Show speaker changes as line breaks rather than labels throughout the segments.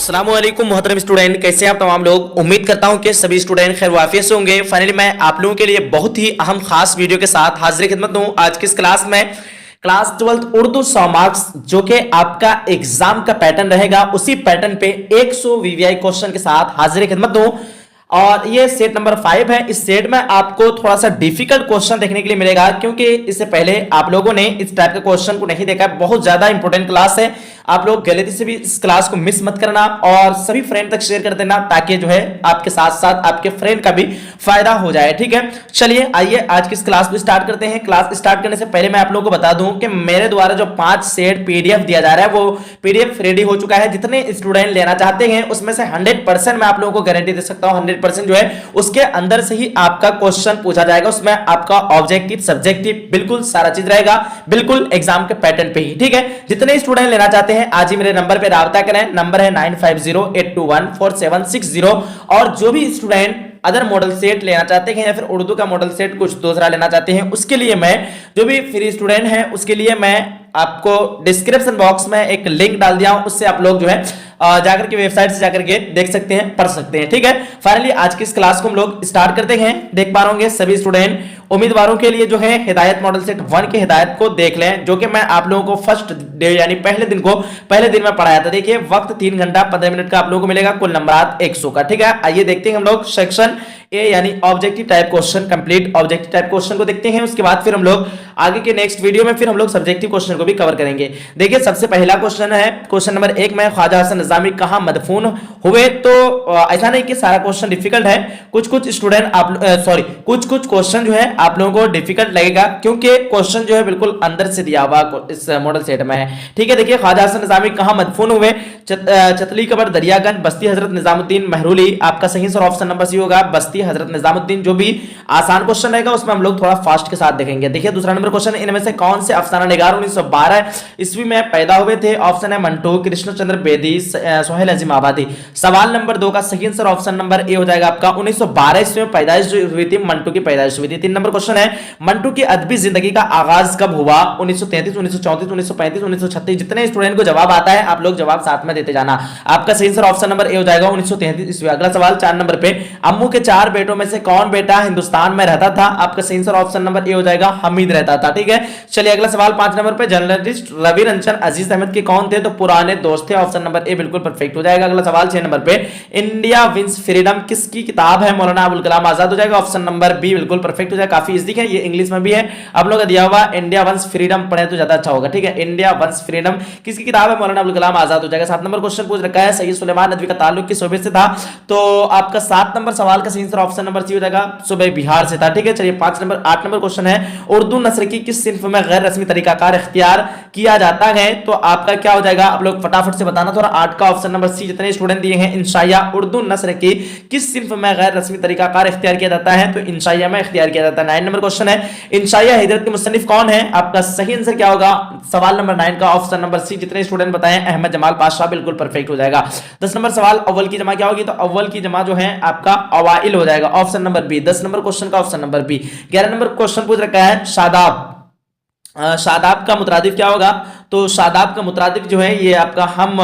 अस्सलामुअलैकुम मोहतरम स्टूडेंट, कैसे हैं आप तमाम लोग। उम्मीद करता हूं कि सभी स्टूडेंट खैर वाफियत से होंगे। फाइनली मैं आप लोगों के लिए बहुत ही अहम खास वीडियो के साथ हाजिर खिदमत हूं। आज की इस क्लास में क्लास 12 उर्दू 100 मार्क्स जो कि आपका एग्जाम का पैटर्न रहेगा, उसी पैटर्न पे 100 वीवीआई क्वेश्चन के साथ हाजिर खिदमत हूं। और ये सेट नंबर 5 है। इस सेट में आपको थोड़ा सा डिफिकल्ट क्वेश्चन देखने के लिए मिलेगा, क्योंकि इससे पहले आप लोगों ने इस टाइप के क्वेश्चन को नहीं देखा है। बहुत ज्यादा इंपॉर्टेंट क्लास है, आप लोग गलती से भी इस क्लास को मिस मत करना और सभी फ्रेंड तक शेयर कर देना, ताकि जो है आपके साथ साथ आपके फ्रेंड का भी फायदा हो जाए। ठीक है, चलिए आइए आज की इस क्लास को स्टार्ट करते हैं। क्लास स्टार्ट करने से पहले मैं आप लोगों को बता दूं कि मेरे द्वारा जो 5 सेट पीडीएफ दिया जा रहा है, वो पीडीएफ रेडी हो चुका है। जितने स्टूडेंट लेना चाहते हैं उसमें से 100% मैं आप लोगों को गारंटी दे सकता हूं, 100% जो है उसके अंदर से ही आपका क्वेश्चन पूछा जाएगा। उसमें आपका ऑब्जेक्टिव सब्जेक्टिव बिल्कुल सारा चीज रहेगा, बिल्कुल एग्जाम के पैटर्न पे ही। ठीक है, जितने स्टूडेंट लेना चाहते हैं आज ही मेरे नंबर पे राब्ता करें। नंबर है 9508214760। और जो भी स्टूडेंट अदर मॉडल सेट लेना चाहते हैं या फिर उर्दू का मॉडल सेट कुछ दूसरा लेना चाहते हैं, उसके लिए मैं जो भी फ्री स्टूडेंट है उसके लिए मैं आपको डिस्क्रिप्शन बॉक्स में एक लिंक डाल दिया हूं, उससे आप लोग जो है जाकर के वेबसाइट से जाकर के देख सकते हैं, पढ़ सकते हैं। ठीक है, फाइनली आज की इस क्लास को हम लोग स्टार्ट करते हैं। देख पा रहे सभी स्टूडेंट उम्मीदवारों के लिए जो है हिदायत मॉडल सेट 1 की हिदायत को देख लें, जो कि मैं आप लोगों को फर्स्ट डे यानी पहले दिन में पढ़ाया था। देखिए वक्त 3 घंटा 15 मिनट का आप लोगों को मिलेगा, कुल नंबर 100 का। ठीक है, आइए देखते हैं हम लोग सेक्शन ए यानी objective type question, complete objective type question को देखते हैं। उसके बाद फिर हम लोग आगे के नेक्स्ट वीडियो में फिर हम लोग सब्जेक्टिव क्वेश्चन को भी कवर करेंगे। देखिए सबसे पहला क्वेश्चन है, क्वेश्चन नंबर 1 में ख्वाजा हसन निजामी कहां मदफून हुए। तो ऐसा नहीं कि सारा क्वेश्चन डिफिकल्ट है, कुछ स्टूडेंट कुछ क्वेश्चन जो है आप लोगों को डिफिकल्ट लगेगा, क्योंकि क्वेश्चन जो है बिल्कुल अंदर से दिया हुआ इस मॉडल सेट में है। ठीक है, देखिए ख्वाजा हसन निजामी कहां मदफून हुए। चतली कबर, दरियागंज, बस्ती हजरत निजामुद्दीन महरूली। आपका सही आंसर ऑप्शन नंबर सी होगा, बस्ती हजरत निजामुद्दीन। जो भी आसान क्वेश्चन रहेगा उसमें हम लोग थोड़ा फास्ट के साथ देखेंगे। देखिए दूसरा नंबर क्वेश्चन, इनमें से कौन से अफसाना निगार 1912 ईस्वी में पैदा हुए थे। ऑप्शन है मंटो, कृष्णचंद्र बेदी, सोहेल अजीम आबादी। सवाल नंबर 2 का सही आंसर ऑप्शन नंबर ए हो जाएगा आपका 1912 ईस्वी में पैदाइश हुई थी, मंटो की पैदाइश हुई थी। 3 नंबर क्वेश्चन है, मंटो की अदबी जिंदगी का आगाज कब हुआ। 1933, 1934, 1935, 1936। जितने स्टूडेंट को जवाब आता है आप लोग जवाब साथ में देते जाना। आपका सही आंसर ऑप्शन नंबर ए हो जाएगा 1933 ईस्वी। अगला सवाल 4 नंबर पे, अम्मू के 4 बेटों में से कौन बेटा हिंदुस्तान में रहता था। आपका सही आंसर ऑप्शन नंबर ए हो जाएगा हमीद रहता था। ठीक है, चलिए अगला सवाल 5 नंबर पे, जर्नलिस्ट रवि रंजन अजीज अहमद के कौन थे। तो पुराने दोस्त थे। ऑप्शन नंबर ए बिल्कुल परफेक्ट हो जाएगा। अगला सवाल 6 नंबर पे, इंडिया विंस फ्रीडम किसकी किताब है। मौलाना अबुल कलाम आजाद हो जाएगा। ऑप्शन नंबर बी बिल्कुल परफेक्ट हो जाएगा। काफी इजी है, ये इंग्लिश में भी है, आप लोग का दिया हुआ इंडिया वंस फ्रीडम पढ़े तो ज्यादा अच्छा होगा। ठीक है, इंडिया वंस फ्रीडम किसकी किताब है, मौलाना अबुल कलाम आजाद हो जाएगा। 7 नंबर क्वेश्चन पूछ रखा है, सैयद सुलेमान नदवी का ताल्लुक किस सूबे से था। तो आपका 7 नंबर सवाल का सही आंसर ऑप्शन नंबर सी हो जाएगा, सूबे बिहार से था। ठीक है, चलिए 8 नंबर क्वेश्चन है, उर्दू नस्र की किस सिन्फ में गैर रस्मी तरीकाकार इख्तियार किया जाता है। तो आपका क्या हो जाएगा, आप लोग फटाफट से बताना थोड़ा। 8 का ऑप्शन नंबर सी जितने स्टूडेंट दिए हैं, इंशाइया उर्दू नस्र की किस सिन्फ में गैर रस्मी तरीकाकार इख्तियार किया जाता है। तो इंशाइया में इख्तियार किया जाता है। 9 नंबर क्वेश्चन है, इंशाइया हिजरत के मुसन्निफ कौन है। आपका सही आंसर क्या होगा, सवाल नंबर 9 का ऑप्शन नंबर सी जितने स्टूडेंट बताएं, अहमद जमाल पाशा, बिल्कुल परफेक्ट हो जाएगा। 10 नंबर सवाल, अव्वल की जमा क्या होगी। तो अव्वल की जमा जो है आपका अवाइल हो जाएगा, option number B. 10 number question का option number B. 11 number question पूछ रखा है, शादाब शादाब का मुतरादिफ क्या होगा। तो शादाब का मुतरादिफ जो है ये आपका हम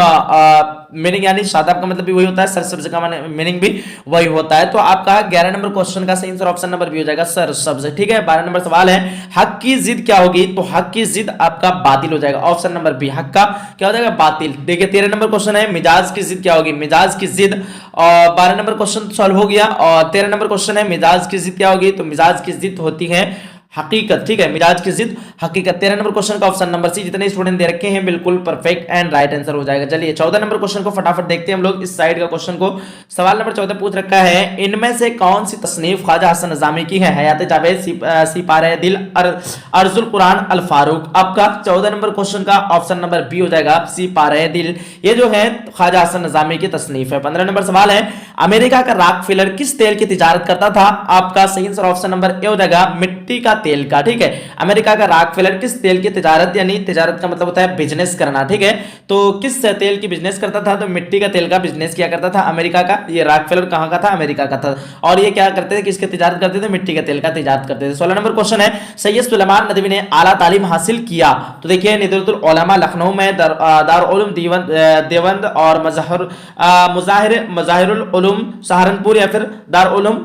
मीनिंग यानी शादाब का मतलब भी वही होता है, सरसब्ज का मीनिंग भी वही होता है। तो आपका 11 नंबर क्वेश्चन का सही आंसर ऑप्शन नंबर बी हो जाएगा, सरसब्ज। ठीक है, 12 नंबर सवाल है, हक की जिद क्या होगी। तो हक की जिद आपका बातिल हो जाएगा, ऑप्शन नंबर बी। हक का क्या हो जाएगा, बातिल। देखिए 13 नंबर क्वेश्चन है, मिजाज की जिद क्या होगी। मिजाज की जिद, और 12 नंबर क्वेश्चन सॉल्व हो गया। और 13 नंबर क्वेश्चन है, मिजाज की जिद क्या होगी। तो मिजाज की जिद होती है हकीकत। ठीक है, मिजाज की जिद हकीकत। 13 नंबर क्वेश्चन का ऑप्शन नंबर सी जितने स्टूडेंट दे रखे हैं बिल्कुल परफेक्ट एंड राइट आंसर हो जाएगा। चलिए 14 नंबर क्वेश्चन को फटाफट देखते हैं हम लोग, इस साइड का क्वेश्चन को। सवाल नंबर 14 पूछ रखा है, इनमें से कौन सी तसनीफ ख्वाजा हसन निजामी की है। हयात जावेद, सिपारे दिल, अर्जुल कुरान, अल फारूक। आपका 14 नंबर क्वेश्चन का ऑप्शन नंबर बी हो जाएगा, सिपारे दिल। ये जो है ख्वाजा हसन निजामी की तसनीफ है। 15 नंबर सवाल है, अमेरिका का रॉकफेलर किस तेल की तिजारत करता था। आपका सही आंसर ऑप्शन नंबर ए हो जाएगा, मिट्टी का तेल का, ठीक है। अमेरिका का रॉकफेलर किस तेल की तिजारत, यानी तिजारत का मतलब होता है बिजनेस करना, ठीक है। तो किस तेल की बिजनेस करता था, तो मिट्टी का तेल का बिजनेस किया करता था अमेरिका का। ये रॉकफेलर कहां का था, अमेरिका का था। और ये क्या करते थे, किसके तिजारत करते थे, मिट्टी के तेल का तिजारत करते थे। 16 नंबर क्वेश्चन है, सैयद सुलेमान नदवी ने आला तालीम हासिल किया, तो देखिए निदरतुल उलमा लखनऊ में, दारुल उलूम देवबंद और मज़ाहिरुल उलूम सहारनपुर, या फिर दारुल उलूम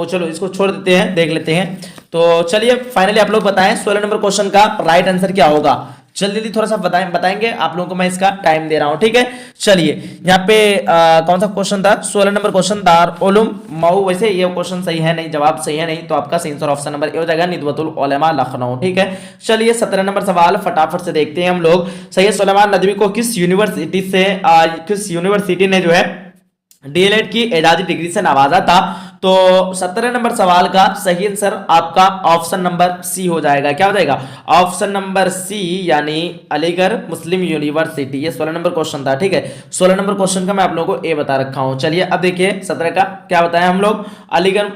चलो इसको छोड़ देते हैं, देख लेते हैं। तो चलिए फाइनली आप लोग बताएं 16 नंबर क्वेश्चन का राइट आंसर क्या होगा। जल्दी थोड़ा सा बताएंगे आप लोगों को, मैं इसका टाइम दे रहा हूं, ठीक है। चलिए यहाँ पे कौन सा क्वेश्चन था, 16 नंबर क्वेश्चन दारुल उलूम मऊ। वैसे ये क्वेश्चन सही है नहीं, जवाब सही है नहीं, तो आपका सही आंसर ऑप्शन नंबर ए हो जाएगा निदवतुल उलमा लखनऊ, ठीक है। चलिए 17 नंबर सवाल फटाफट से देखते हैं हम लोग। सैयद सुलेमान नदवी को किस यूनिवर्सिटी ने जो है डीएलएड की एजाजी डिग्री से नवाजा था, तो 17 नंबर सवाल का सही आंसर आपका ऑप्शन नंबर सी हो जाएगा। क्या हो जाएगा, ऑप्शन नंबर सी, यानी अलीगढ़ मुस्लिम यूनिवर्सिटी। ये 16 नंबर क्वेश्चन था, ठीक है। 16 नंबर क्वेश्चन का मैं आप लोगों को ए बता रखा हूं। चलिए अब देखिए 17 का क्या बताया हम लोग, अलीगढ़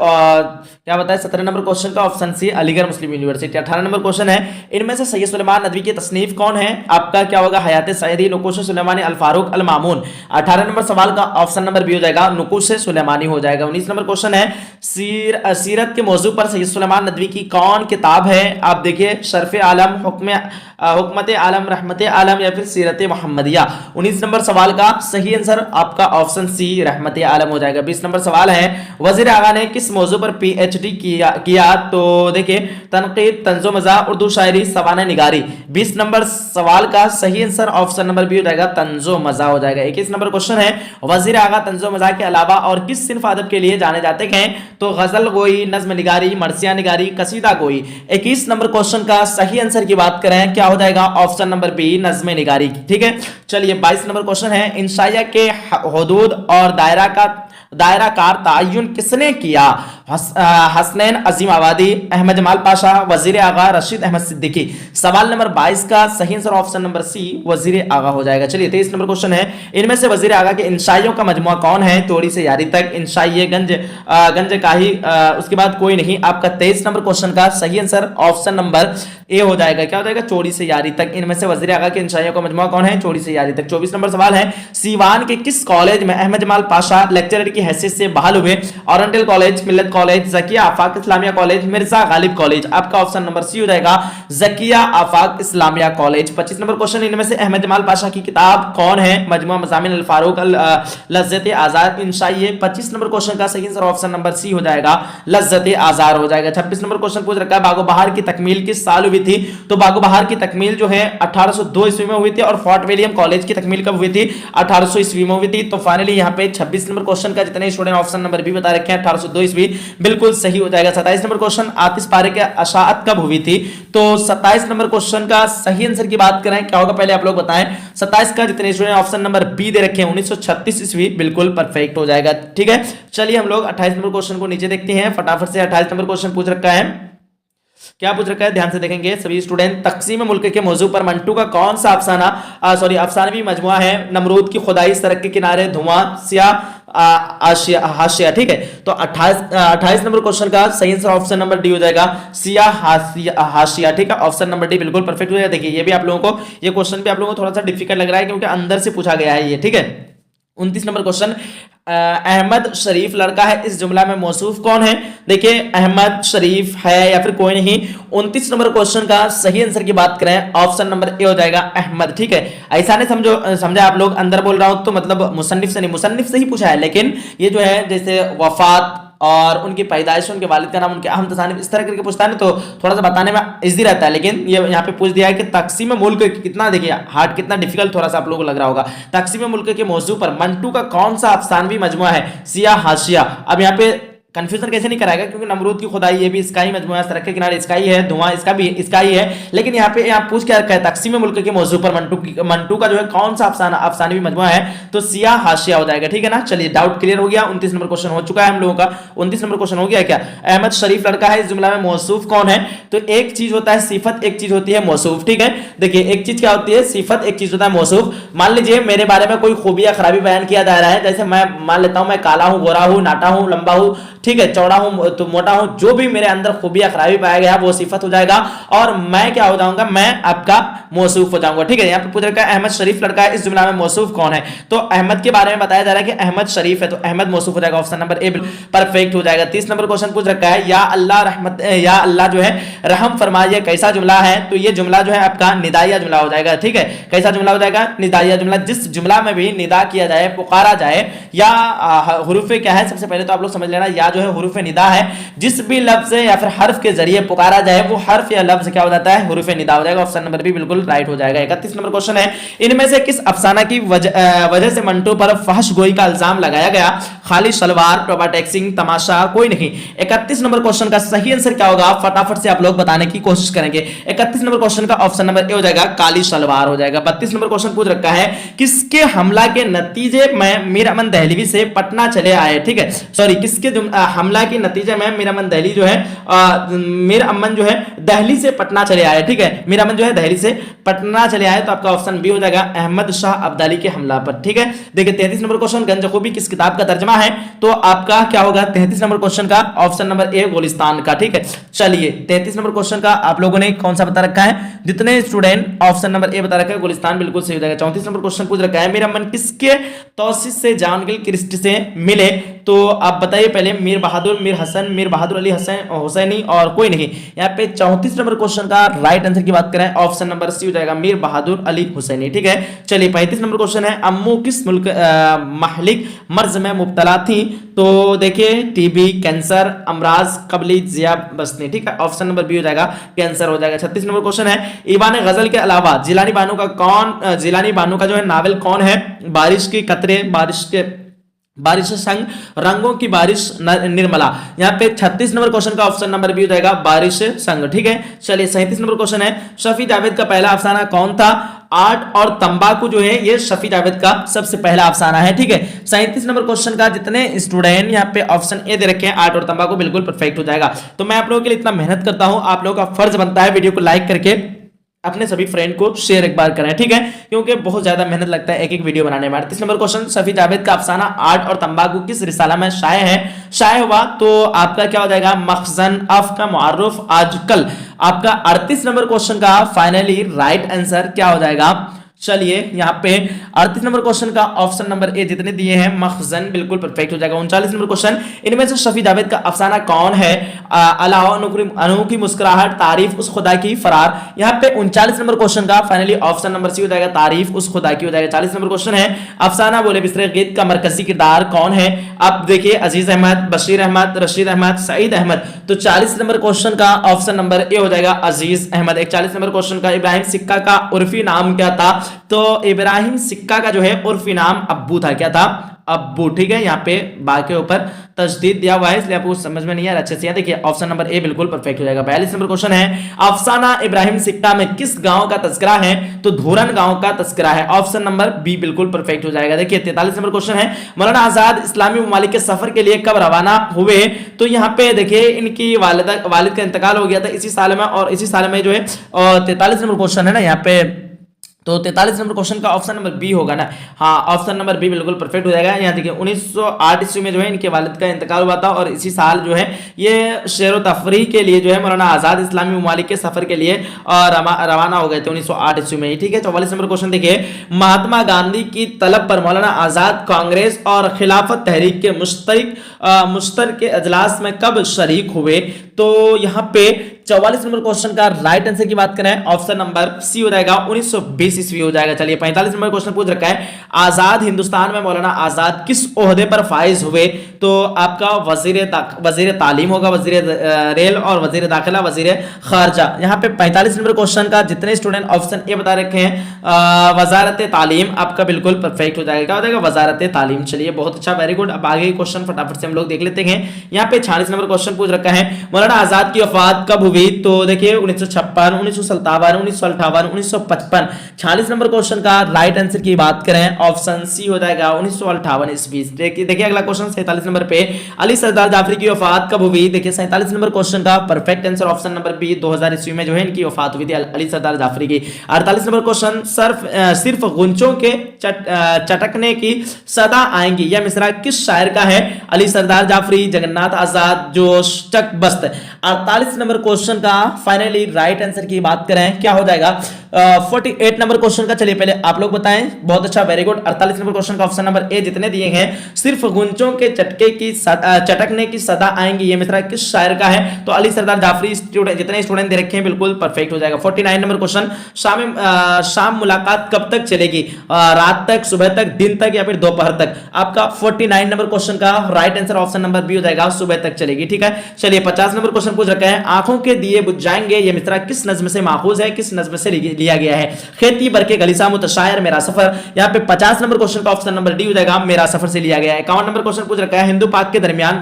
क्या बताया 17 नंबर क्वेश्चन का ऑप्शन सी अलीगढ़ मुस्लिम यूनिवर्सिटी। 18 नंबर क्वेश्चन है, इनमें से सैयद सुलेमान नदवी की तसनीफ कौन है, आपका क्या होगा, हयात सईदी, नुकूश सुलेमानी, अल फारूक, अल मामून। 18 नंबर सवाल का ऑप्शन नंबर बी हो जाएगा, नुकूश सुलेमानी हो जाएगा। 19 नंबर क्वेश्चन है, सीरत के मौजू पर सैयद सुलेमान नदवी की कौन किताब है, आप देखिए शरफ आलम, हुकमत आलम, रहमत आलम, या फिर सीरत मोहम्मदिया। 19 नंबर सवाल का सही आंसर आपका ऑप्शन सी रहमत आलम हो जाएगा। 20 नंबर सवाल है, वजीर आगा ने किस मौजू पर पीएचडी किया, तो देखिए तनकीद, तंज़ो मज़ाह, उर्दू शायरी, सवाना निगारी। 20 नंबर सवाल का सही आंसर ऑप्शन नंबर बी हो जाएगा, तंज़ो मज़ाह हो जाएगा। 21 नंबर क्वेश्चन है, वजीर आगा तंज़ो मज़ाह के अलावा और किस सिन्फ अदब के लिए जाने जाते हैं, तो गजल गोई, नज्म निगारी, मरसिया निगारी, कसीदा गोई। 21 नंबर क्वेश्चन का सही आंसर की बात करें, क्या हो जाएगा, ऑप्शन नंबर बी नज्म निगारी, ठीक है। चलिए 22 नंबर क्वेश्चन है, इंशाइया के हुदूद और दायरा कार तयन किसने किया, हसनैन अजीम आबादी, अहमद जमाल पाशा, वजीर आगा रशीद अहमद सिद्दीकी। सवाल नंबर 22 का सही आंसर ऑप्शन नंबर सी वजीर आगा हो जाएगा। चलिए 23 नंबर क्वेश्चन है, इनमें से वजीर आगा के इंशाइयों का मजमुआ कौन है, तोड़ी से यारी तक, इंशाइये गंज काही, उसके बाद कोई नहीं। आपका 23 नंबर क्वेश्चन का सही आंसर ऑप्शन नंबर ए हो जाएगा। क्या हो जाएगा, चोरी से यारी तक। इनमें से वजीर आगा के इंशाइयों का मजमुआ कौन है, चोरी से यारी तक। 24 नंबर सवाल है, सीवान के किस कॉलेज में अहमद जमाल पाशा लेक्चरर की हैसियत से बहाल हुए, ओरिएंटल कॉलेज, मिल्लत कॉलेज, ज़किया आफाक इस्लामिया कॉलेज, मिर्जा गालिब कॉलेज। आपका ऑप्शन नंबर सी हो जाएगा, ज़किया आफाक इस्लामिया कॉलेज। 25 नंबर क्वेश्चन, इनमें से अहमद जमाल पाशा की किताब कौन है, मजमुआ मज़ामिन अल फारूक, लज़्ज़त आज़ार, इंशाइये। 25 नंबर क्वेश्चन का सही आंसर ऑप्शन नंबर सी हो जाएगा, लज़्ज़त आज़ार हो जाएगा। 26 नंबर क्वेश्चन पूछ रखा है, बागो बहार की तकमील किस साल हुई थी, तो बागो बहार की तकमील जो है 1802 ईस्वी में हुई थी, और फोर्ट विलियम कॉलेज की तकमील कब हुई थी, 1800 ईस्वी में हुई थी। तो फाइनली यहाँ पे 26 नंबर क्वेश्चन का जितने स्टूडेंट ऑप्शन नंबर बी बता रखे हैं 1802 ईस्वी, बिल्कुल सही हो जाएगा। 27 नंबर क्वेश्चन, आतिश पारे की अशाअत कब हुई थी, तो 27 नंबर क्वेश्चन का सही आंसर की बात करें, क्या होगा पहले आप लोग बताएं। 27 का जितने स्टूडेंट ऑप्शन नंबर बी दे रखे हैं 1936 ईस्वी, बिल्कुल परफेक्ट हो जाएगा, ठीक है। चलिए हम लोग 28 नंबर क्वेश्चन को नीचे देखते हैं फटाफट से। 28 नंबर क्वेश्चन पूछ रखा है, क्या पूछ रखा है, ध्यान से देखेंगे सभी स्टूडेंट। तकसीम मुल्क के मौजू पर मंटू का कौन सा अफसानवी मजमुआ है, नमरूद की खुदाई, सड़क के किनारे, धुआं, सिया हाशिया, ठीक है। तो 28 नंबर क्वेश्चन का सही आंसर ऑप्शन नंबर डी हो जाएगा, सिया हाशिया, ठीक है। ऑप्शन नंबर डी बिल्कुल परफेक्ट हो जाएगा। देखिए ये भी आप लोगों को, ये क्वेश्चन भी आप लोगों को थोड़ा सा डिफिकल्ट लग रहा है क्योंकि अंदर से पूछा गया है ये, ठीक है। 29 नंबर क्वेश्चन, अहमद शरीफ लड़का है, इस जुमला में मौसूफ कौन है, देखिए अहमद शरीफ है या फिर कोई नहीं। 29 नंबर क्वेश्चन का सही आंसर की बात करें, ऑप्शन नंबर ए हो जाएगा, अहमद, ठीक है। ऐसा नहीं समझा आप लोग, अंदर बोल रहा हूं तो मतलब मुसन्निफ से नहीं, मुसन्निफ से ही पूछा है, लेकिन ये जो है जैसे वफात और उनकी पैदाइश, उनके वालिद का नाम, उनके अहम तसानिफ, इस तरह करके पूछता है ना, तो थोड़ा सा बताने में इजी रहता है। लेकिन ये यहाँ पे पूछ दिया है कि तकसीम मुल्क कितना, देखिए हार्ड कितना डिफिकल्ट थोड़ा सा आप लोगों को लग रहा होगा। तकसीम मुल्क के मौजू पर मंटू का कौन सा अफसानवी मजमुआ है, सिया हाशिया। अब यहाँ पे कंफ्यूजन कैसे नहीं कराएगा, क्योंकि नमरूद की खुदाई ये भी इसका ही मजमुआ, सड़क के किनारे इसका ही है, धुआं इसका भी इसका ही है। लेकिन यहाँ पे पूछ क्या रखा है, तकसीम मुल्क के मौजू पर मंटू का जो है कौन सा अफसानवी मजमुआ है, तो सिया हाशिया हो जाएगा, ठीक है ना। चलिए डाउट क्लियर हो गया। 29 नंबर क्वेश्चन हो चुका है हम लोगों का। 29 नंबर क्वेश्चन हो गया क्या, अहमद शरीफ लड़का है, इस जुमला में मौसूफ कौन है, तो एक चीज होता है सिफत, एक चीज होती है मौसूफ, ठीक है। देखिए एक चीज क्या होती है सिफत, एक चीज होता है मौसूफ। मान लीजिए मेरे बारे में कोई खूबी या खराबी बयान किया जा रहा है, जैसे मैं मान लेता हूं मैं काला हूं, गोरा हूं, नाटा हूं, लंबा हूं, ठीक है, चौड़ा हूं तो मोटा हूं, जो भी मेरे अंदर खूबियां खराबी पाया गया वो सिफत हो जाएगा और मैं क्या हो जाऊंगा, मैं आपका मौसूफ हो जाऊंगा। ठीक है, यहाँ पे पूछ रखा है अहमद शरीफ लड़का है, इस जुमला में मौसूफ कौन है? तो अहमद के बारे में बताया जा रहा है कि अहमद शरीफ है, तो अहमद मौसूफ हो जाएगा, ऑप्शन नंबर ए परफेक्ट हो जाएगा। 30 नंबर क्वेश्चन पूछ रखा है या अल्लाह रहमत, या अल्लाह जो है रहम फरमाइए, कैसा जुमला है? तो ये जुमला जो है आपका निदाइया जुमला हो जाएगा। ठीक है, कैसा जुमला हो जाएगा? निदाइया जुमला। जिस जुमला में भी निदा किया जाए, पुकारा जाए, या हुरूफे क्या है, सबसे पहले तो आप लोग समझ लेना, या जो है हुरूफे निदा है, जिस भी लफ्ज या फिर हर्फ के जरिए पुकारा जाए वो हर्फ या लफ्ज क्या हो जाता है? हुरूफे निदा हो जाएगा। ऑप्शन नंबर बी बिल्कुल राइट हो जाएगा। 31 नंबर क्वेश्चन है, इनमें से किस अफसाना की वजह से मंटू पर फहश गोई का इल्जाम लगाया गया? खाली सलवार, टोबा टैक्सिंग, तमाशा, कोई नहीं। 31 नंबर क्वेश्चन का सही आंसर क्या होगा? फटाफट से आप लोग बताने की कोशिश करेंगे। 31 नंबर क्वेश्चन का ऑप्शन नंबर ए हो जाएगा, काली सलवार हो जाएगा। 32 नंबर क्वेश्चन पूछ रखा है, किसके हमला के नतीजे में मीर अमन दहलवी से पटना चले आए? ठीक है, सॉरी, किसके हमला के नतीजे में मीर अमन दहली जो है मीर अमन जो है दहली से पटना चले आए? ठीक है, मीर अमन जो है दहली से पटना चले आए, तो आपका ऑप्शन बी हो जाएगा, अहमद शाह अब्दाली के हमला पर। ठीक है, देखिए 33 नंबर क्वेश्चन, गंजखूबी किस किताब का तर्जमा है? तो आपका क्या होगा 33 नंबर क्वेश्चन का ऑप्शन नंबर ए गुलिस्तान का। ठीक है, चलिए 33 नंबर क्वेश्चन का आप लोगों ने कौन सा बता रखा है? जितने स्टूडेंट ऑप्शन नंबर ए बता रखा है गुलिस्तान, बिल्कुल सही हो जाएगा। 34 नंबर क्वेश्चन पूछ रखा है, मीर अमन किसके तौसीस से जॉन गिल क्रिस्ट से मिले? तो आप बताइए पहले, मीर बहादुर, मीर हसन, मीर बहादुर अली हुसैनी और कोई नहीं। यहाँ पे 34 नंबर क्वेश्चन का राइट आंसर की बात करें, ऑप्शन नंबर सी हो जाएगा, मीर बहादुर अली हुसैनी। ठीक है, चलिए 35 नंबर क्वेश्चन है, अम्मू किस मुल्क महलिक मर्ज में मुब्तला थी? तो देखिए टीबी, कैंसर, अमराज, कबली, जिया बसनी। ठीक है, ऑप्शन नंबर बी हो जाएगा, कैंसर हो जाएगा। 36 नंबर क्वेश्चन है, ईवान गजल के अलावा जिलानी बानो का जो है नावल कौन है? बारिश के कतरे, बारिश संग, रंगों की बारिश, निर्मला। यहाँ पे 36 नंबर क्वेश्चन का ऑप्शन नंबर बी हो जाएगा, बारिश संग। ठीक है, चलिए 37 नंबर क्वेश्चन है, शफी जावेद का पहला अफसाना कौन था? आर्ट और तंबाकू जो है ये शफी जावेद का सबसे पहला अफसाना है। ठीक है, 37 नंबर क्वेश्चन का जितने स्टूडेंट यहाँ पे ऑप्शन ए दे रखे हैं, आर्ट और तंबाकू, बिल्कुल परफेक्ट हो जाएगा। तो मैं आप लोगों के लिए इतना मेहनत करता हूं, आप लोगों का फर्ज बनता है वीडियो को लाइक करके अपने सभी फ्रेंड को शेयर एक बार करें। ठीक है, क्योंकि बहुत ज्यादा मेहनत लगता है एक एक वीडियो बनाने में। 38 नंबर क्वेश्चन, शफी जावेद का अफसाना आर्ट और तंबाकू किस रिसाला में शाये हुआ? तो आपका क्या हो जाएगा, मखजन अफ का मुअर्रफ आजकल। आपका 38 नंबर क्वेश्चन का फाइनली राइट आंसर क्या हो जाएगा? चलिए यहाँ पे 38 नंबर क्वेश्चन का ऑप्शन नंबर ए जितने दिए हैं, मखजन, बिल्कुल परफेक्ट हो जाएगा। 39 नंबर क्वेश्चन, इनमें से शफी जावेद का अफसाना कौन है? अनोखी मुस्कुराहट, तारीफ उस खुदा की, फरार। यहाँ पे 39 नंबर क्वेश्चन का फाइनली ऑप्शन नंबर सी हो जाएगा, तारीफ उस खुदा की हो जाएगा। 40 नंबर क्वेश्चन है, अफसाना बोले बिस्तरे गीत का मरकजी किरदार कौन है? अब देखिए अजीज अहमद, बशीर अहमद, रशीद अहमद, सईद अहमद। तो 40 नंबर क्वेश्चन का ऑप्शन नंबर ए हो जाएगा, अजीज अहमद। 41 नंबर क्वेश्चन का, इब्राहिम सिक्का का उर्फी नाम क्या था? तो इब्राहिम सिक्का का जो है उर्फी नाम अब्बू था। क्या था? अब्बू। ठीक है, यहाँ पे बा के ऊपर तशदीद दिया हुआ है, इसलिए आपको समझ में नहीं आ रहा अच्छे से। देखिए ऑप्शन नंबर ए बिल्कुल परफेक्ट हो जाएगा। 42 नंबर क्वेश्चन है, अफसाना इब्राहिम सिक्का में किस गांव का तस्करा है? तो धूरन गांव का तस्करा है। ऑप्शन नंबर बी बिल्कुल परफेक्ट हो जाएगा। देखिए 43 नंबर क्वेश्चन है, मौलाना आजाद इस्लामी ममालिक के सफर के लिए कब रवाना हुए? तो यहाँ पे देखिए इनकी वालिद का इंतकाल हो गया था इसी साल में, और इसी साल में जो है 43 नंबर क्वेश्चन है ना यहाँ पे, तो 43 नंबर क्वेश्चन का ऑप्शन नंबर बी होगा ना। हाँ, ऑप्शन नंबर बी बिल्कुल परफेक्ट हो जाएगा। यहाँ देखिए 1908 ईस्वी में जो है इनके वालिद का इंतकाल हुआ था, और इसी साल जो है ये शेर तफरीह के लिए जो है मौलाना आजाद इस्लामी ममालिक के सफर के लिए रवाना हो गए थे 1908 ईस्वी में। ठीक है, 44 नंबर क्वेश्चन देखिए, महात्मा गांधी की तलब पर मौलाना आजाद कांग्रेस और खिलाफत तहरीक के मुश्तरक अजलास में कब शरीक हुए? तो यहाँ पे 44 नंबर क्वेश्चन का राइट आंसर की बात करें, ऑप्शन नंबर सी हो जाएगा, 1920 ईस्वी हो जाएगा। चलिए 45 नंबर क्वेश्चन पूछ रखा है, आजाद हिंदुस्तान में मौलाना आजाद किस ओहदे पर फाइज हुए? तो आपका वजीर तालीम होगा, वजीर रेल और वजीर दाखिला, वजीर खारजा। यहाँ पे 45 नंबर क्वेश्चन का जितने स्टूडेंट ऑप्शन ए बता रखे हैं वजारत तालीम, आपका बिल्कुल परफेक्ट हो जाएगा। क्या हो जाएगा? वजारत तालीम। चलिए बहुत अच्छा, वेरी गुड। अब आगे क्वेश्चन फटाफट से हम लोग देख लेते हैं। यहाँ पे 46 नंबर क्वेश्चन पूछ रखा है, मौलाना आजाद की वफात कब हुई? हुई तो देखिए 1956, 1957, 1958, 1955। 46 नंबर क्वेश्चन का राइट आंसर की बात करें ऑप्शन सी हो जाएगा 1958 ईस्वी। देखिए अगला क्वेश्चन 47 नंबर पे अली सरदार जाफरी की वफात कब हुई? देखिए 47 नंबर क्वेश्चन का perfect answer option number B 2000 ईस्वी में जो है इनकी वफात हुई थी अली सरदार जाफरी की। 48 नंबर क्वेश्चन सिर्फ गुंचों के चटकने की सदा आएंगी यह मिसरा किस शायर का है? अली सरदार जाफरी, जगन्नाथ आजाद, जोश, चक बस्त। 48 नंबर क्वेश्चन का फाइनली राइट आंसर की बात करें क्या हो जाएगा? 48 नंबर क्वेश्चन का चलिए पहले आप लोग बताएं। बहुत अच्छा, वेरी गुड। 48 नंबर क्वेश्चन का ऑप्शन नंबर ए जितने दिए हैं सिर्फ गुंचों के चटकने की सदा आएंगी ये मिसरा किस शायर का है? तो अली सरदार जाफरी। जितने स्टूडेंट दे रखे हैं बिल्कुल परफेक्ट हो जाएगा। 49 नंबर क्वेश्चन शाम मुलाकात कब तक चलेगी? रात तक, सुबह तक, दिन तक या फिर दोपहर तक? आपका 49 नंबर क्वेश्चन का right answer option number B हो जाएगा सुबह तक चलेगी। ठीक है, चलिए 50 नंबर क्वेश्चन पूछ रखा है आंखों के दिए बुझ जाएंगे ये मिसरा किस नज्म से माखूज है, किस नज्म से लिया गया है? खेती बरके गलीसा मुतशायर मेरा सफर। यहाँ पे 50 नंबर क्वेश्चन का ऑप्शन नंबर डी हो जाएगा मेरा सफर से लिया गया है। 51 नंबर क्वेश्चन पूछ रखा है हिंदू पाक के दरमियान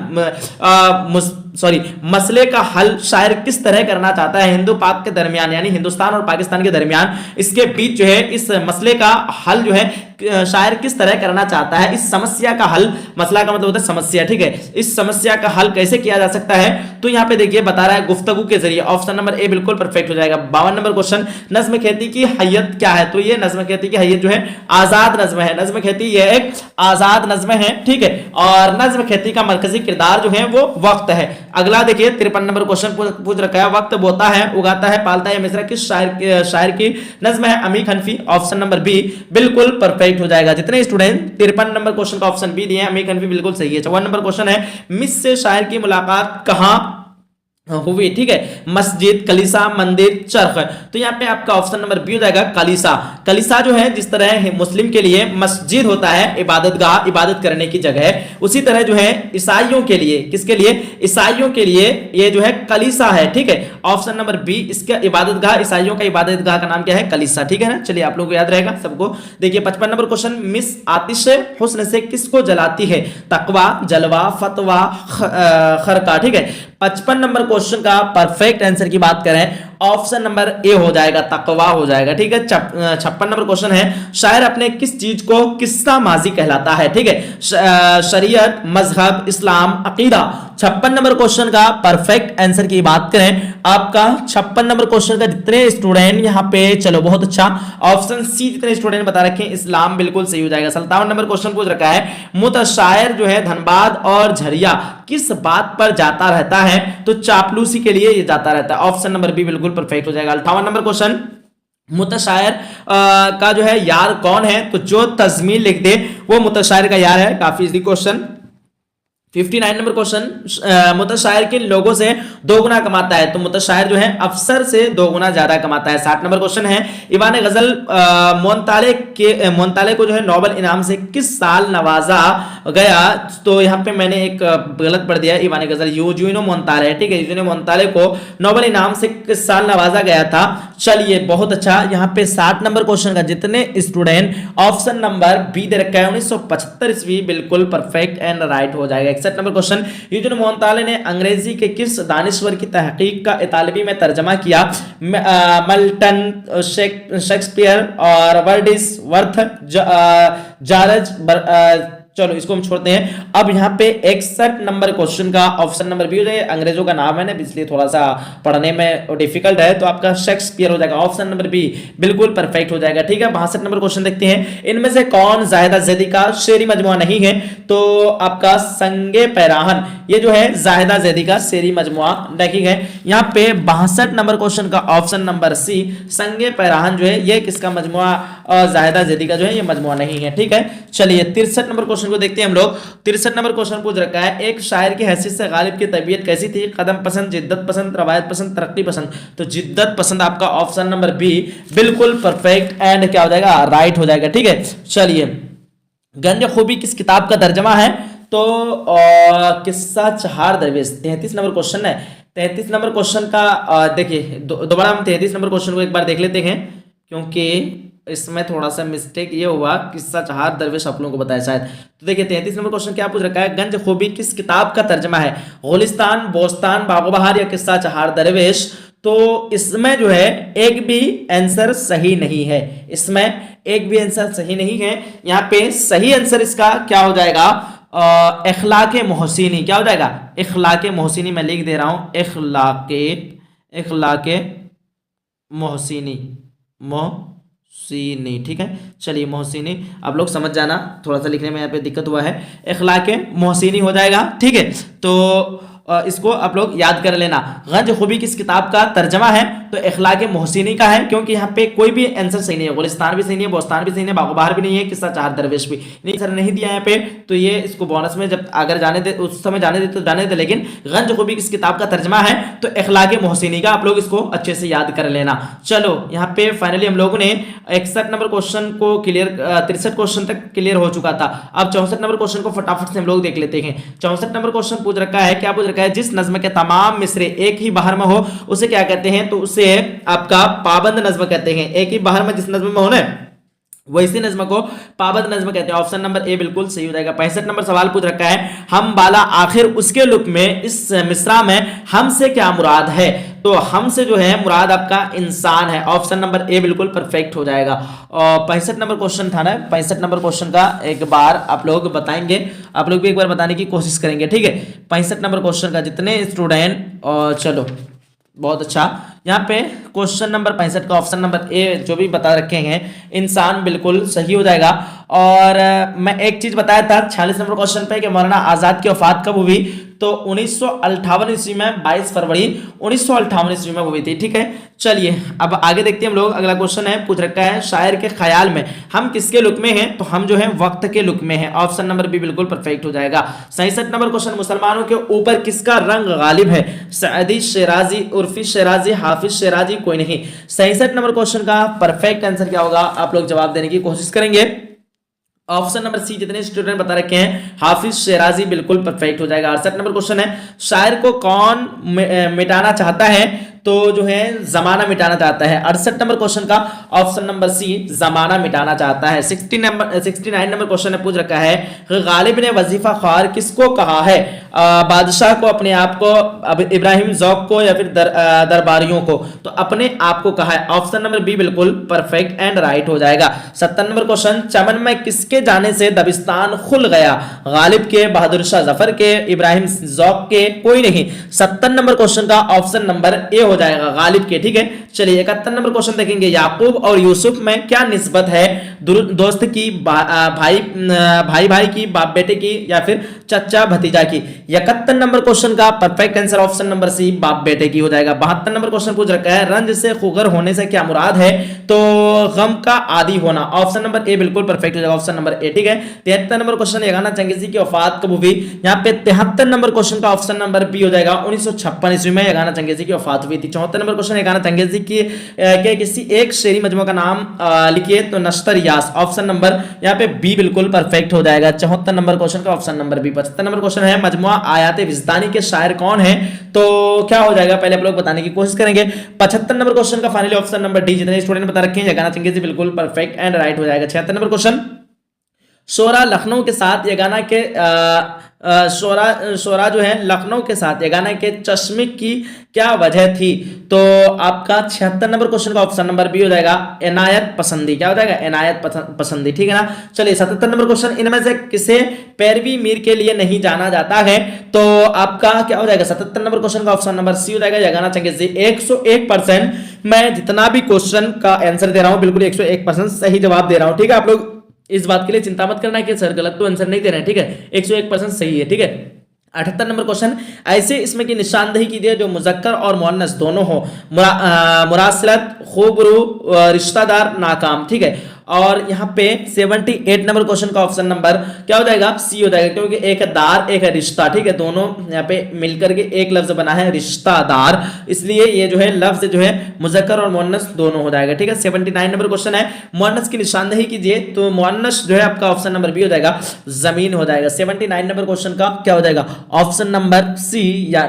मसले का हल शायर किस तरह करना चाहता है? हिंदू पाक के दरमियान यानी हिंदुस्तान और पाकिस्तान के दरमियान इसके बीच जो है इस मसले का हल जो है शायर किस तरह करना चाहता है? इस समस्या का हल, मसला का मतलब होता है समस्या, ठीक है, इस समस्या का हल कैसे किया जा सकता है? तो यहाँ पे देखिए बता रहा है गुफ्तगू के जरिए। ऑप्शन नंबर ए बिल्कुल परफेक्ट हो जाएगा। 52 नंबर क्वेश्चन नज्म खेती की हैयत क्या है? तो ये नज्म खेती की हैयत जो है आजाद नज्म है। नज्म खेती ये एक आजाद नज्म है, ठीक है, और नज्म खेती का मरकजी किरदार जो है वो वक्त है। अगला देखिए 53 नंबर क्वेश्चन पूछ रखा है वक्त बोता है, उगाता है, पालता है मिसरा किस शायर की नज्म है? अमीर हनफी। ऑप्शन नंबर बी बिल्कुल परफेक्ट हो जाएगा। जितने स्टूडेंट 53 नंबर क्वेश्चन का ऑप्शन बी दिए हैं अमीर हनफी बिल्कुल सही है। 54 नंबर क्वेश्चन है मिस से शायर की मुलाकात कहां हुई? ठीक है, मस्जिद, कलीसा, मंदिर, चरख। तो यहाँ पे आपका ऑप्शन नंबर बी हो जाएगा कलीसा। कलीसा जो है जिस तरह मुस्लिम के लिए मस्जिद होता है इबादतगाह, इबादत करने की जगह, उसी तरह जो है ईसाइयों के लिए, किसके लिए? ईसाइयों के लिए ये जो है कलीसा है। ठीक है, ऑप्शन नंबर बी इसका इबादतगाह, ईसाइयों का इबादतगाह का नाम क्या है? कलीसा। ठीक है ना, चलिए आप लोगों को याद रहेगा सबको। देखिए 55 नंबर क्वेश्चन मिस आतिश हुस्न से किसको जलाती है? तकवा, जलवा, फतवा, खरका। ठीक है, 55 नंबर क्वेश्चन का परफेक्ट आंसर की बात करें ऑप्शन नंबर ए हो जाएगा तकवा हो जाएगा। ठीक है, 56 नंबर क्वेश्चन है शायर अपने किस चीज को किस्सा माजी कहलाता है? ठीक है, शरीयत, मजहब, इस्लाम, अकीदा। 56 नंबर क्वेश्चन का परफेक्ट आंसर की बात करें आपका 56 नंबर क्वेश्चन का जितने स्टूडेंट यहाँ पे, चलो बहुत अच्छा, ऑप्शन सी जितने स्टूडेंट बता रखे हैं इस्लाम बिल्कुल सही हो जाएगा। 57 नंबर क्वेश्चन पूछ रखा है मुतशायर जो है धनबाद और झरिया किस बात पर जाता रहता है? तो चापलूसी के लिए ये जाता रहता है। ऑप्शन नंबर बी बिल्कुल परफेक्ट हो जाएगा। 58 नंबर क्वेश्चन मुतशायर का जो है यार कौन है? तो जो तजमीर लिख दे वो मुतशायर का यार है। काफी इजी क्वेश्चन। 59 नंबर क्वेश्चन मुतशायर किन लोगों से दो गुना कमाता है? तो मुतशायर जो है अफसर से दो गुना ज्यादा कमाता है। 60 नंबर क्वेश्चन है ईवान गजल मोंताले को जो है नोबेल इनाम से किस साल नवाजा गया? तो यहाँ पे मैंने एक गलत पढ़ दिया, ईवान गजल यूजीनो मोंताले, ठीक है, यूजीनो मोंताले को नोबेल इनाम से किस साल नवाजा गया था? चलिए बहुत अच्छा। यहाँ पे 60 नंबर क्वेश्चन का जितने स्टूडेंट ऑप्शन नंबर बी दे रखा है 1975 ईस्वी बिल्कुल परफेक्ट एंड राइट हो जाएगा। 61 नंबर क्वेश्चन यूजीनो मोंताले ने अंग्रेजी के किस दानिश्वर की तहकीक का इतालवी में तर्जमा किया? मल्टन, शेक्सपियर और वर्डिसवर्थ, जॉर्ज चलो इसको हम छोड़ते हैं। अब यहाँ पे 61 नंबर क्वेश्चन का ऑप्शन नंबर बी हो जाएगा। अंग्रेजों का नाम है ना इसलिए थोड़ा सा पढ़ने में डिफिकल्ट है, तो आपका शेक्सपियर हो जाएगा। ऑप्शन नंबर बी बिल्कुल परफेक्ट हो जाएगा। ठीक है, 62 नंबर क्वेश्चन देखते हैं इनमें से कौन जाहिदा जैदी का शेरी मजमुआ नहीं है? तो आपका संगे पैराहन ये जो है जाहिदा जैदी का शेरी मजमुआ नहीं है। यहाँ पे 62 नंबर क्वेश्चन का ऑप्शन नंबर सी संगे पैराहन जो है ये किसका मजमुआ? जाहिदा जैदी का जो है ये मजमुआ नहीं है। ठीक है, चलिए 63 नंबर क्वेश्चन को देखते हैं हम लोग। 63 नंबर क्वेश्चन पूछ रखा है एक शायर की हैसियत से गालिब की तबीयत कैसी थी? कदम पसंद, जिद्दत पसंद, रवायत पसंद, तरक्की पसंद। तो जिद्दत पसंद आपका ऑप्शन नंबर बी बिल्कुल परफेक्ट एंड क्या हो जाएगा? राइट हो जाएगा। ठीक है, चलिए गंज खूबी किस किताब का तर्जमा है? तो किस्सा चहार दरवेश। 33 नंबर क्वेश्चन है। 33 नंबर क्वेश्चन का देखिए दोबारा हम 33 नंबर क्वेश्चन को एक बार देख लेते हैं क्योंकि इसमें थोड़ा सा मिस्टेक ये हुआ, किस्सा चहार दरवेश आप लोगों को बताया शायद। तो देखिए 33 नंबर क्वेश्चन क्या पूछ रखा है, गंज खूबी किस किताब का तर्जमा है, गुलिस्तान, बोस्तान, बागोबहार या किस्सा चहार दरवेश। तो इसमें जो है एक भी आंसर सही नहीं है, इसमें एक भी आंसर सही नहीं है। यहाँ पे सही आंसर इसका क्या हो जाएगा, इखलाके मोहसिनी। क्या हो जाएगा, इखलाके मोहसिनी। मैं लिख दे रहा हूं, इखलाके मोहसिनी, मोहसिनी, ठीक है। चलिए मोहसिनी आप लोग समझ जाना, थोड़ा सा लिखने में यहाँ पे दिक्कत हुआ है, इखलाके मोहसिनी हो जाएगा, ठीक है। तो इसको आप लोग याद कर लेना। गंज खूबी किस किताब का तर्जमा है, तो इखलाके मोहसिनी का है, क्योंकि यहाँ पे कोई भी आंसर सही नहीं है, गुलिस्तान भी सही नहीं है, बोस्तान भी सही नहीं है, बागोबहार भी नहीं है, किस्सा चहार दरवेश भी नहीं, सर नहीं दिया यहाँ पे। तो ये इसको बोनस में जब अगर जाने दे उस समय जाने दे तो जाने दे, लेकिन गंज खूबी किस किताब का तर्जमा है तो इखलाके मोहसिनी का, आप लोग इसको अच्छे से याद कर लेना। चलो यहाँ पे फाइनली हम लोगों ने 61 नंबर क्वेश्चन को क्लियर, 63 क्वेश्चन तक क्लियर हो चुका था। अब 64 नंबर क्वेश्चन को फटाफट से हम लोग देख लेते हैं। 64 नंबर क्वेश्चन पूछ रखा है, क्या पूछ रखा है, जिस नज्म के तमाम मिसरे एक ही बहार में हो उसे क्या कहते हैं, तो उसे आपका पाबंद नज्म कहते हैं। एक ही बहार में जिस नज्म में हो ना वैसी नज्म को पाबंद नज्म कहते हैं। ऑप्शन नंबर ए बिल्कुल सही हो जाएगा। 65 नंबर सवाल पूछ रखा है, हम बाला आखिर उसके लुक में, इस मिसरा में हमसे क्या मुराद है, तो हमसे जो है मुराद आपका इंसान है। ऑप्शन नंबर ए बिल्कुल परफेक्ट हो जाएगा। और 65 नंबर क्वेश्चन था ना, 65 नंबर क्वेश्चन का एक बार आप लोग बताएंगे, आप लोग भी एक बार बताने की कोशिश करेंगे, ठीक है। 65 नंबर क्वेश्चन का जितने स्टूडेंट, और चलो बहुत अच्छा, यहाँ पे क्वेश्चन नंबर 65 का ऑप्शन नंबर ए जो भी बता रखे हैं इंसान बिल्कुल सही हो जाएगा। और मैं एक चीज बताया था 46 नंबर क्वेश्चन पे कि मौलाना आजाद की वफात कब हुई, तो 1958 ईस्वी में, 22 फरवरी 1958 ईस्वी में हुई थी, ठीक है। चलिए अब आगे देखते हैं हम लोग। अगला क्वेश्चन है, पूछ रखा है, शायर के ख्याल में हम किसके लुक में हैं, तो हम जो है वक्त के लुक में हैं। ऑप्शन नंबर बी बिल्कुल परफेक्ट हो जाएगा। 67 नंबर क्वेश्चन, मुसलमानों के ऊपर किसका रंग गालिब है, सईदी, शेराजी, उर्फी शेराजी, हाफिज शेराजी, कोई नहीं। 67 नंबर क्वेश्चन का परफेक्ट आंसर क्या होगा, आप लोग जवाब देने की कोशिश करेंगे। ऑप्शन नंबर सी जितने स्टूडेंट बता रखे हैं हाफिज शेराजी बिल्कुल परफेक्ट हो जाएगा। 68 नंबर क्वेश्चन है, शायर को कौन मिटाना चाहता है, तो जो है जमाना मिटाना चाहता है। 68 नंबर क्वेश्चन का ऑप्शन नंबर सी जमाना मिटाना चाहता है। 69 नंबर क्वेश्चन पूछ रखा है, गालिब ने वजीफा ख्वार किसको कहा है, बादशाह को, अपने आप को, अब इब्राहिम ज़ौक़ को, या फिर दरबारियों को, तो अपने आप को कहा है। ऑप्शन नंबर बी बिल्कुल परफेक्ट एंड राइट हो जाएगा। 70 नंबर क्वेश्चन, चमन में किसके जाने से दबिस्तान खुल गया, गालिब के, बहादुर शाह जफर के, इब्राहिम ज़ौक़ के, कोई नहीं। 70 नंबर क्वेश्चन का ऑप्शन नंबर ए हो जाएगा, गालिब के, ठीक है। चलिए 71 नंबर क्वेश्चन देखेंगे, याकूब और यूसुफ में क्या निस्बत है, दोस्त की, भाई की, बाप बेटे की, या फिर चचा भतीजा की। 71 नंबर क्वेश्चन का perfect answer option number C बाप बेटे की हो जाएगा। 72 नंबर क्वेश्चन पूछ रखा है, रंज से खुगर होने से क्या मुराद है, तो गम का आदी होना। ऑप्शन नंबर ए बिल्कुल परफेक्ट हो जाएगा, ऑप्शन नंबर ए, ठीक है। 73 नंबर क्वेश्चन, यगाना चंगेजी की वफात कब हुई, यहाँ पे 73 नंबर क्वेश्चन का ऑप्शन नंबर बी हो जाएगा, 1956 ईस्वी में यगाना चंगेजी की वफात हुई थी। 74 नंबर क्वेश्चन, यगाना चंगेजी की के किसी एक शेरी मजमू का नाम लिखिए, तो नश्तर यास, ऑप्शन नंबर यहाँ पे बी बिल्कुल परफेक्ट हो जाएगा। 74 नंबर क्वेश्चन का option number B. 75 number question है, मजमुआ आयाते विजदानी के शायर कौन है, तो क्या हो जाएगा, पहले आप लोग बताने की कोशिश करेंगे। 75 नंबर क्वेश्चन का फाइनली ऑप्शन नंबर डी जितने स्टूडेंट बता रखे हैं यगाना चंगेजी बिल्कुल परफेक्ट एंड राइट हो जाएगा। 76 नंबर क्वेश्चन, शोरा लखनऊ के साथ यगाना के शोरा जो है लखनऊ के साथ यगाना के चश्मे की क्या वजह थी, तो आपका 76 नंबर क्वेश्चन का ऑप्शन नंबर बी हो जाएगा, इनायत पसंदी। क्या हो जाएगा, इनायत पसंदी, ठीक है ना। चलिए 77 नंबर क्वेश्चन, इनमें से किसे पैरवी मीर के लिए नहीं जाना जाता है, तो आपका क्या हो जाएगा, 77 नंबर क्वेश्चन का ऑप्शन नंबर सी हो जाएगा, यगाना चंगेजी। 101% मैं जितना भी क्वेश्चन का आंसर दे रहा हूं बिल्कुल 101% सही जवाब दे रहा हूं, ठीक है। आप लोग इस बात के लिए चिंता मत करना कि सर गलत तो आंसर नहीं दे रहे हैं, ठीक है। 101% सही है, ठीक है। 78 नंबर क्वेश्चन, ऐसे इसमें की निशानदेही कीजिए जो मुजक्कर और मुअन्नस दोनों हो, मुरासिलत, खूबरू, रिश्तेदार, नाकाम, ठीक है। और यहाँ पे 78 नंबर क्वेश्चन का ऑप्शन नंबर क्या हो जाएगा, सी हो जाएगा, क्योंकि एक है दार एक है रिश्ता, ठीक है, दोनों यहाँ पे मिलकर के एक लफ्ज बना है रिश्तादार, इसलिए ये जो है लफ्ज जो है मुज़क्कर और मुअन्नस दोनों हो जाएगा, ठीक है। 79 नंबर क्वेश्चन है, मुअन्नस की निशानदेही कीजिए, तो मुअन्नस जो है आपका ऑप्शन नंबर बी हो जाएगा, जमीन हो जाएगा। 79 नंबर क्वेश्चन का क्या हो जाएगा, ऑप्शन नंबर सी या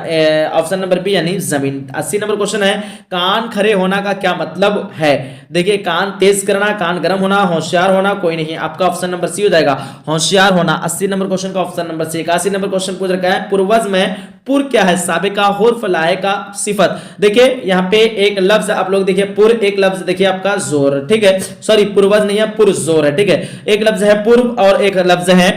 ऑप्शन नंबर बी यानी जमीन। 80 नंबर क्वेश्चन है, कान खड़े होना का क्या मतलब है। देखिए, कान तेज करना, कान गर्म होना, होशियार होना, कोई नहीं, आपका ऑप्शन नंबर सी हो जाएगा, होशियार होना। 80 नंबर क्वेश्चन का option number C. 81 number question पूछ रखा है, पूर्वज में पुर क्या है, साबिका हुर्फ लाहिका सिफत। देखिए यहाँ पे एक लफ्ज आप लोग देखिए, पुर एक लफ्ज देखिए आपका जोर, ठीक है, सॉरी पूर्वज नहीं है, पुर जोर है, ठीक है, एक लफ्ज है पूर्व और एक लफ्ज है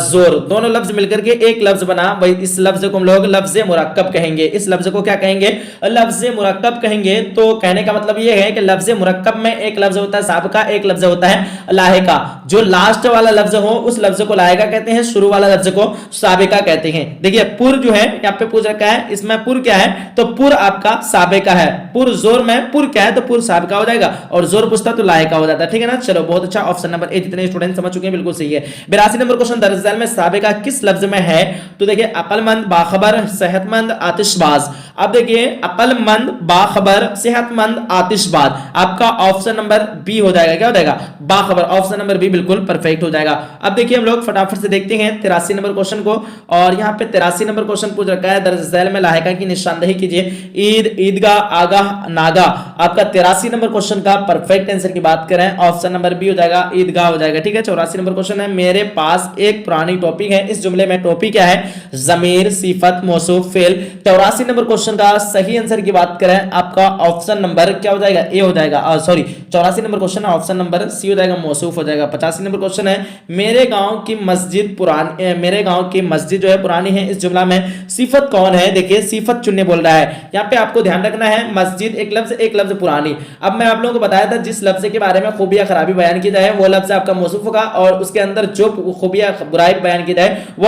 जोर, दोनों लफ्ज मिलकर के एक लफ्ज बना, भाई इस लफ्ज को हम लोग लफ्ज मुरक्कब कहेंगे। इस लफ्ज को क्या कहेंगे, लफ्ज मुरक्कब कहेंगे। तो कहने का मतलब ये है कि लफ्ज मुरक्कब में एक लफ्ज होता है साबिका, एक लफ्ज होता है लाहिका, जो लास्ट वाला लफ्ज हो उस लफ्ज को लाहिका कहते हैं, शुरू वाला लफ्ज को साबिका कहते हैं। देखिए पुर जो है यहाँ पे पूछ रखा है, इसमें पुर क्या है, तो पुर आपका साबिका है, पुर जोर में पुर क्या है, तो पुर साबिका हो जाएगा, और जोर पूछता तो लाहिका हो जाता है, ठीक है ना। चलो बहुत अच्छा, ऑप्शन नंबर ए जितने स्टूडेंट समझ चुके हैं बिल्कुल सही है। 82 नंबर क्वेश्चन, दरअसल में साबिका किस लफ्ज में है, तो देखिए अक्लमंद, बाखबर, सेहतमंद, आतिशबाज। अब देखिए अक्लमंद, बाखबर, सेहतमंद, आतिशबाज, आपका ऑप्शन नंबर बी हो जाएगा, क्या हो जाएगा, बाखबर, ऑप्शन नंबर बी बिल्कुल परफेक्ट हो जाएगा। अब देखिए हम लोग फटाफट से देखते हैं 83 नंबर क्वेश्चन को, और यहाँ पे 83 नंबर क्वेश्चन पूछ रखा है, दर्ज झैल में लाहिका की निशानदेही कीजिए। ईद, ईदगाह, आगाह, नागा, आपका 83 नंबर क्वेश्चन का परफेक्ट आंसर की बात करें, ऑप्शन नंबर बी हो जाएगा, ईदगाह हो जाएगा, ठीक है। 84 नंबर क्वेश्चन है, मेरे पास एक पुरानी टॉपिक है, इस जुमले में टॉपिक क्या है, जमीर, सिफत, मौसूफ, फेल। 84 नंबर क्वेश्चन का सही आंसर की बात करें, आपका ऑप्शन नंबर क्या हो जाएगा, ए हो जाएगा, सॉरी 84 नंबर क्वेश्चन है, ऑप्शन नंबर सी हो जाएगा, मौसूफ हो जाएगा। 85 नंबर क्वेश्चन है, मेरे गांव की मस्जिद पुरानी, मेरे गांव की मस्जिद जो है पुरानी है, इस जुमला में सिफत कौन है। देखिए सिफत चुनने बोल रहा है, यहाँ पे आपको ध्यान रखना है, मस्जिद एक लफ्ज पुरानी। अब मैं आप लोगों को बताया था जिस लफ्ज के बारे में खूबिया खराबी बयान की जाए वो लफ्ज आपका मौसूफ होगा, और उसके अंदर जो खूबिया बुराई बयान की जाए वो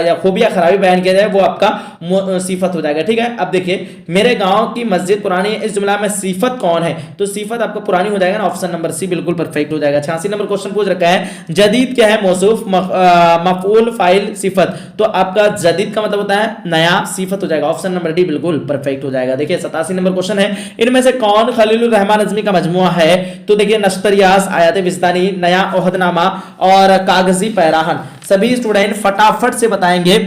या खूबिया खराबी बयान किया जाए वो आपका सिफत हो जाएगा, ठीक है। अब देखिए मेरे गांव की मस्जिद पुरानी है, इस जुमला में सिफत कौन है, तो सिफत आपका पुरानी हो जाएगा ना, ऑप्शन नंबर सी बिल्कुल परफेक्ट हो जाएगा। 86 नंबर क्वेश्चन पूछ रखा है, जदीद क्या है, मौसूफ, मफऊल, फाइल, सिफत, तो आपका जदीद का मतलब होता है नया, सिफत हो जाएगा, ऑप्शन नंबर डी बिल्कुल परफेक्ट हो जाएगा। देखिए 87 नंबर क्वेश्चन है, इनमें से कौन खलीलुर रहमान अज़मी का मजमुआ है, तो देखिए नश्तरियास, आयत विस्तानी, नया ओहदनामा और कागजी पैराहन। सभी स्टूडेंट फटाफट से बताएंगे,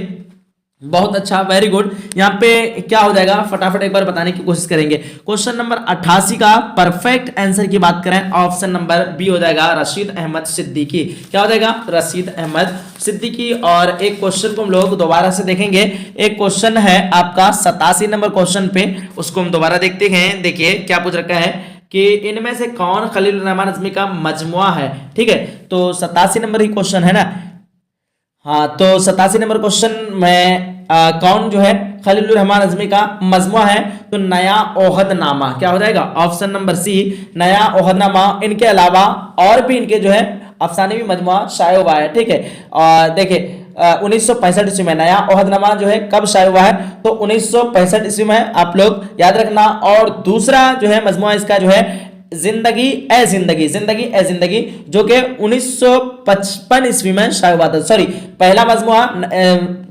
बहुत अच्छा, वेरी गुड। यहाँ पे क्या हो जाएगा, फटाफट एक बार बताने की कोशिश करेंगे। क्वेश्चन नंबर 88 का परफेक्ट आंसर की बात करें, ऑप्शन नंबर बी हो जाएगा, रशीद अहमद सिद्दीकी, क्या हो जाएगा, रशीद अहमद सिद्दीकी। और एक क्वेश्चन को हम लोग दोबारा से देखेंगे, एक क्वेश्चन है आपका 87 नंबर क्वेश्चन पे, उसको हम दोबारा देखते हैं। देखिए क्या पूछ रखा है कि इनमें से कौन खलीलुर रहमान अज़मी का मजमुआ है, ठीक है, तो 87 नंबर ही क्वेश्चन है ना, हाँ, तो 87 नंबर क्वेश्चन में कौन जो है खलीलुर रहमान अज़मी का मजमुआ है, तो नया ओहदनामा, क्या हो जाएगा, ऑप्शन नंबर सी, नया ओहदनामा। इनके अलावा और भी इनके जो है अफसानवी मजमुआ शाये हुआ है, ठीक है। और देखिए 1965 ईस्वी में नया ओहदनामा जो है कब शाये हुआ है, तो 1965 ईस्वी में, आप लोग याद रखना। और दूसरा जो है मजमुआ इसका जो है जिंदगी ए जिंदगी, जिंदगी ए जिंदगी, जो कि 1955 ईस्वी में शाये हुआ था, सॉरी पहला मजमुआ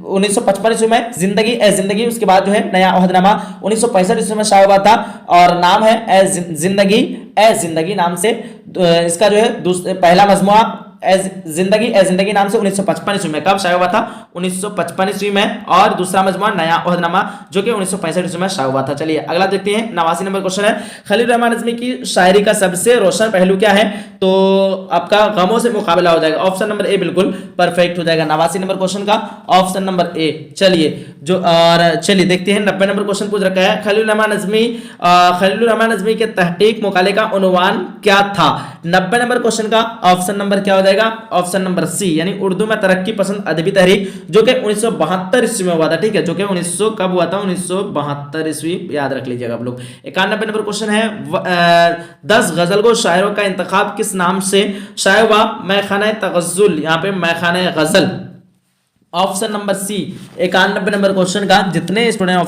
1955 ईस्वी में जिंदगी ए जिंदगी, उसके बाद जो है नया ओहदनामा 1965 ईस्वी में शाये हुआ था, और नाम है जिंदगी ए जिंदगी नाम से इसका जो है पहला मजमुआ ए जिंदगी नाम से 1955 ईस्वी में कब शाये हुआ था, 1955 ईस्वी में, और दूसरा मजमुआ नया ओहदनामा जो कि 1965 ईस्वी में शाये हुआ था। चलिए अगला देखते हैं, 89 नंबर क्वेश्चन है, खलीलुर रहमान अज़मी की शायरी का सबसे रोशन पहलू क्या है, तो आपका गमों से मुकाबला हो जाएगा, ऑप्शन नंबर ए बिल्कुल परफेक्ट हो जाएगा। 89 नंबर क्वेश्चन का ऑप्शन नंबर ए। चलिए जो और चलिए देखते हैं 90 नंबर क्वेश्चन पूछ रखा है, खलीलुर रहमान अज़मी के तहकीक मुकाले का उन्वान क्या था। 90 नंबर क्वेश्चन का ऑप्शन नंबर क्या हो जाएगा, ऑप्शन नंबर सी, यानी उर्दू में तरक्की पसंद अदबी तहरीक, जो कि 1972 ईस्वी में हुआ था, ठीक है, जो कि 1900 कब हुआ था, 1972 ईस्वी, याद रख लीजिएगा आप लोग। 91 नंबर क्वेश्चन है, 10 गजलगो शायरों का इंतखाब किस नाम से शाये हुआ, मैखाना तगज़्ज़ुल, यहाँ पे मैखाना गजल, option number C 91 number question का जितने स्टूडेंट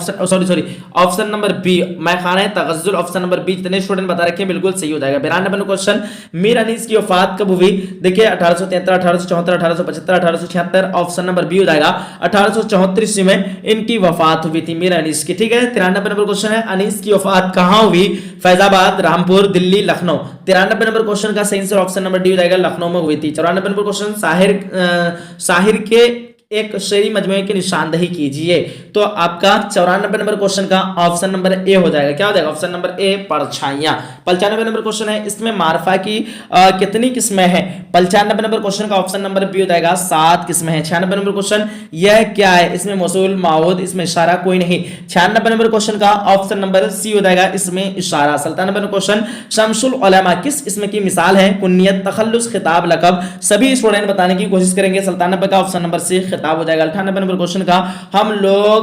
ऑप्शन नंबर बी मैं खाना तगज्जुल, ऑप्शन नंबर बी जितने स्टूडेंट बता रखे हैं बिल्कुल सही हो जाएगा। 92 नंबर क्वेश्चन मीर अनीस की वफात कब हुई? देखिए 1873, 1874, 1875, 1876, ऑप्शन नंबर बी हो जाएगा 1874 ईस्वी में इनकी वफात हुई थी मीर अनीस की। ठीक है, 93 नंबर क्वेश्चन है अनीस की वफात कहां हुई? फैजाबाद, रामपुर, दिल्ली, लखनऊ। 93 नंबर क्वेश्चन का सही आंसर ऑप्शन नंबर डी हो जाएगा, लखनऊ में हुई थी। 94 नंबर क्वेश्चन साहिर के एक शेरी मजमूए की निशानदेही कीजिए। तो आपका 94 नंबर क्वेश्चन का ऑप्शन नंबर ए हो जाएगा। क्या हो जाएगा? ऑप्शन नंबर ए परछाइयां। 95 नंबर क्वेश्चन है इसमें मारफा की कितनी किस्में हैं? 95 नंबर क्वेश्चन का ऑप्शन नंबर बी हो जाएगा 7 किस्में हैं। 96 नंबर क्वेश्चन यह क्या है? इसमें मौसूल, माऊद, इसमें इशारा कोई नहीं। 96 नंबर क्वेश्चन का ऑप्शन नंबर सी हो जाएगा इसमें इशारा। 97 नंबर क्वेश्चन शमसुल उलमा किस इसमें की मिसाल है? कुन्नियत, तखल्लुस, खिताब, लक़ब। सभी स्टूडेंट बताने की कोशिश करेंगे। 97 का ऑप्शन नंबर सी खिताब हो जाएगा। 98 नंबर क्वेश्चन का हम लोग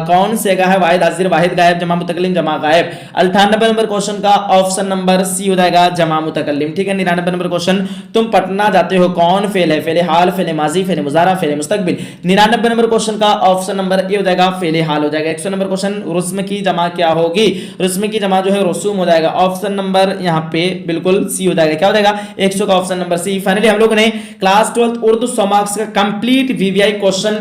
कौन से गा है? वाहिद, हाजिर, वाहिद, गायब, जमा, मुतकल्लिम, जमा, गायब। 98 नंबर क्वेश्चन का ऑप्शन नंबर सी हो जाएगा जमा, मुतकल्लिम। ठीक है, 99 नंबर क्वेश्चन तुम पटना जाते हो कौन फेल है? फेले हाल, फेले माजी, फेले मुजारा, फेले मुस्तकबिल। 99 नंबर क्वेश्चन का ऑप्शन नंबर ए हो जाएगा फेले हाल हो जाएगा। 100 नंबर क्वेश्चन रुस्म की जमा क्या होगी? रुस्म की जमा जो है रसूम हो जाएगा। ऑप्शन नंबर यहाँ पे बिल्कुल सी हो जाएगा। क्या हो जाएगा? 100 का ऑप्शन नंबर सी। फाइनली हम लोग ने क्लास 12 उर्दू 100 मार्क्स का कंप्लीट वीवीआई क्वेश्चन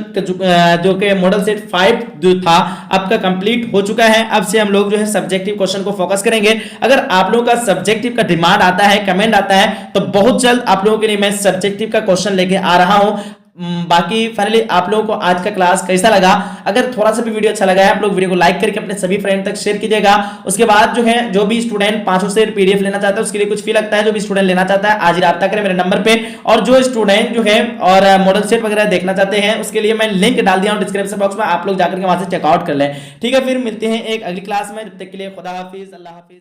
जो कि मॉडल सेट 5 जो था आपका कंप्लीट हो चुका है। अब से हम लोग जो है सब्जेक्टिव क्वेश्चन को फोकस करेंगे। अगर आप लोगों का सब्जेक्टिव का डिमांड आता है, कमेंट आता है, तो बहुत जल्द आप लोगों के लिए मैं सब्जेक्टिव का क्वेश्चन लेके आ रहा हूं। बाकी फाइनली आप लोगों को आज का क्लास कैसा लगा? अगर थोड़ा सा भी वीडियो अच्छा लगा है आप लोग वीडियो को लाइक करके अपने सभी फ्रेंड तक शेयर कीजिएगा। उसके बाद जो है जो भी स्टूडेंट 500 से पीडीएफ लेना चाहता है उसके लिए कुछ फी लगता है। जो भी स्टूडेंट लेना चाहता है आज ही राब्ता करें मेरे नंबर पे। और जो स्टूडेंट जो है और मॉडल सेट वगैरह देखना चाहते हैं उसके लिए मैं लिंक डाल दिया हूं डिस्क्रिप्शन बॉक्स में, आप लोग जाकर के वहां से चेकआउट कर लें। ठीक है, फिर मिलते हैं एक अगली क्लास में। जब तक के लिए खुदा हाफिज, अल्लाह हाफिज।